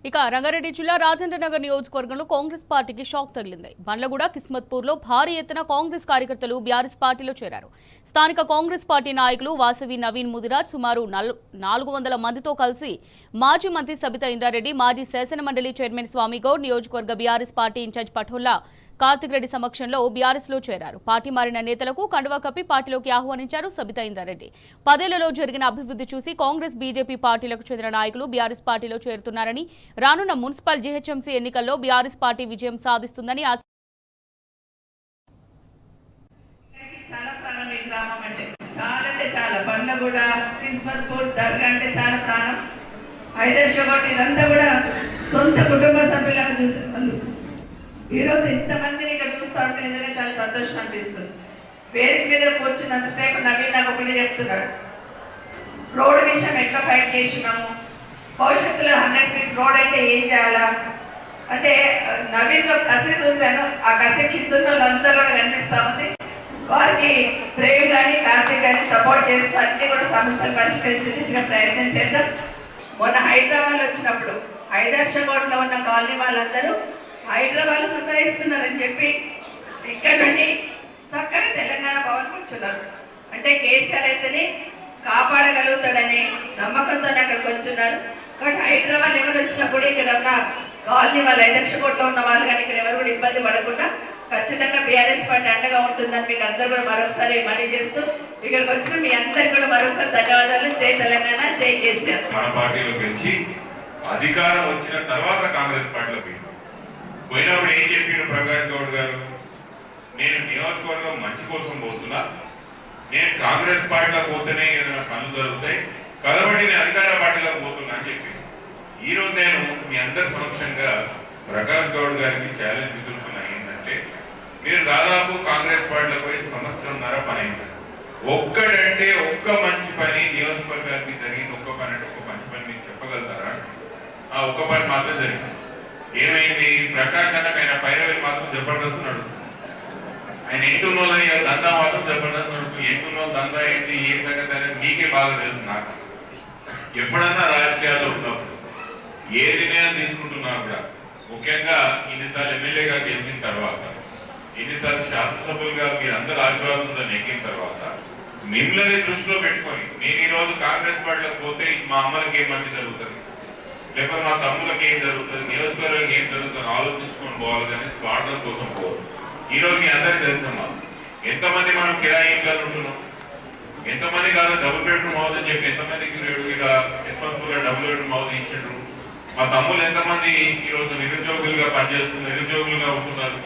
ఇక రంగారెడ్డి జిల్లా రాజేంద్రనగర్ నియోజకవర్గంలో కాంగ్రెస్ పార్టీకి షాక్ తగిలింది. బండ్లగూడ కిస్మత్పూర్లో భారీ ఎత్తున కాంగ్రెస్ కార్యకర్తలు బీఆర్ఎస్ పార్టీలో చేరారు. స్థానిక కాంగ్రెస్ పార్టీ నాయకులు వాసవి నవీన్ ముదిరాజ్ సుమారు 400 మందితో కలిసి మాజీ మంత్రి సబితా ఇంద్రారెడ్డి, మాజీ శాసనమండలి చైర్మన్ స్వామిగౌడ్, నియోజకవర్గ BRS party incharge పఠోల్లా Karthik Reddy సమక్షంలో బీఆర్ఎస్ లో చేరారు. పార్టీ మారిన నేతలకు కండువా కప్పి పార్టీలోకి ఆహ్వానించారు సబితా ఇంద్రారెడ్డి. 10 ఏళ్లలో జరిగిన అభివృద్ధి చూసి కాంగ్రెస్, బీజేపీ పార్టీలకు చెందిన నాయకులు బీఆర్ఎస్ పార్టీలో చేరుతున్నారని, రానున్న మున్సిపల్ జీహెచ్ఎంసీ ఎన్నికల్లో బీఆర్ఎస్ పార్టీ విజయం సాధిస్తుందని సొంత కుటుంబ సభ్యులను చూసి ఈరోజు ఇంతమందిని ఇక్కడ చూస్తూ ఉంటే నిజంగా చాలా సంతోషం అనిపిస్తుంది. వేదిక మీద కూర్చున్నంతసేపు నవీన్ నాకు ఒకటి చెప్తున్నాడు, రోడ్ విషయం ఎట్లా ఫైట్ చేసినాము, భవిష్యత్తులో 100 ఫీట్ రోడ్ అంటే ఏం చేయాలా అంటే నవీన్లో కసి చూశాను. ఆ కసి కింద వాళ్ళందరూ కూడా కనిపిస్తూ ఉంది. వారికి ప్రేమ్ కానీ కార్తీక్ కానీ సపోర్ట్ చేస్తూ అన్ని కూడా సమస్యలు పరిష్కరించే ప్రయత్నం చేద్దాం. మొన్న హైదరాబాద్ వచ్చినప్పుడు హైదరాబాద్లో ఉన్న కాలనీ వాళ్ళందరూ హైదరాబాద్ సతాయిస్తున్నారని చెప్పి ఇక్కడ నుండి చక్కగా తెలంగాణ భవన్ కూర్చున్నారు. అంటే కేసీఆర్ అయితేనే కాపాడగలుగుతాడనే నమ్మకంతో అక్కడికి వచ్చున్నారు. కాబట్టి హైదరాబాద్ ఎవరు వచ్చినప్పుడు ఇక్కడ ఉన్న కాలనీ వాళ్ళు హైదరాబాద్లో ఉన్న వాళ్ళు కానీ ఇక్కడ ఎవరు కూడా ఇబ్బంది పడకుండా ఖచ్చితంగా బీఆర్ఎస్ పార్టీ అండగా ఉంటుందని మీకు అందరూ కూడా మరొకసారి మనీ చేస్తూ ఇక్కడికి వచ్చిన మీ అందరికీ కూడా మరొకసారి ధన్యవాదాలు. జై తెలంగాణ, జై కేసీఆర్. మన పార్టీలో గెలిచి అధికారం వచ్చిన తర్వాత కాంగ్రెస్ పార్టీలో పోయినప్పుడు ఏం చెప్పారు ప్రకాష్ గౌడ్ గారు, నేను నియోజకవర్గం మంచి కోసం పోతున్నా, నేను కాంగ్రెస్ పార్టీలో పోతేనే ఏదైనా పనులు జరుగుతాయి కాబట్టి నేను అధికార పార్టీలో పోతున్నా అని చెప్పి ఈరోజు నేను మీ అందరి సమక్షంగా ప్రకాష్ గౌడ్ గారికి ఛాలెంజ్ విసురుతున్నా. ఏంటంటే మీరు దాదాపు కాంగ్రెస్ పార్టీలో పోయి 1.5 సంవత్సరం పని అయింది. ఒక్కడంటే ఒక్క మంచి పని నియోజకవర్గానికి జరిగింది, ఒక్క పని అంటే ఒక్క మంచి పని మీకు చెప్పగలుగుతారా? ఆ ఒక్క పని మాత్రం జరిగింది. ఏమైంది? ప్రకాష్ అన్నకు ఆయన పైరవేలు మాత్రం జబర్దస్త్ నడుస్తుంది. ఆయన ఎంటున్న దందా మాత్రం జబర్దస్త్ నడుస్తుంది. ఎంటున్న దందా ఏంటి, ఏ సంగతి అనేది మీకే బాగా తెలుసు. నాకు ఎప్పుడన్నా రాజకీయాల్లో ఉన్నప్పుడు ఏ నిర్ణయం తీసుకుంటున్నా కూడా, ముఖ్యంగా ఇన్నిసార్లు ఎమ్మెల్యేగా గెలిచిన తర్వాత, ఇన్నిసార్లు శాసనసభ్యులుగా మీరు అందరూ ఆశీర్వాదంతో నెగ్గిన తర్వాత మిమ్మల్ని దృష్టిలో పెట్టుకొని నేను ఈరోజు కాంగ్రెస్ పార్టీలోకి పోతే మా అమ్మలకి ఏం మంచి జరుగుతుంది, లేకపోతే మా తమ్ములకి ఏం జరుగుతుంది, నియోజకవర్గానికి ఏం జరుగుతుంది ఆలోచించుకొని పోవాలి కానీ స్వార్థం కోసం పోవాలి. ఈరోజు మీ అందరికీ తెలుసమ్మా ఎంతమంది మనం కిరాయి ఇంట్లో ఉంటున్నాం, ఎంతమంది కాదు డబుల్ బెడ్రూమ్ హౌస్ అని చెప్పి ఎంతమందికి రెస్పాన్సిబుల్గా డబుల్ బెడ్రూమ్ హౌస్ ఇచ్చిండ్రు. మా తమ్ములు ఎంతమంది ఈరోజు నిరుద్యోగులుగా పనిచేస్తున్నారు, నిరుద్యోగులుగా ఉంటున్నారు.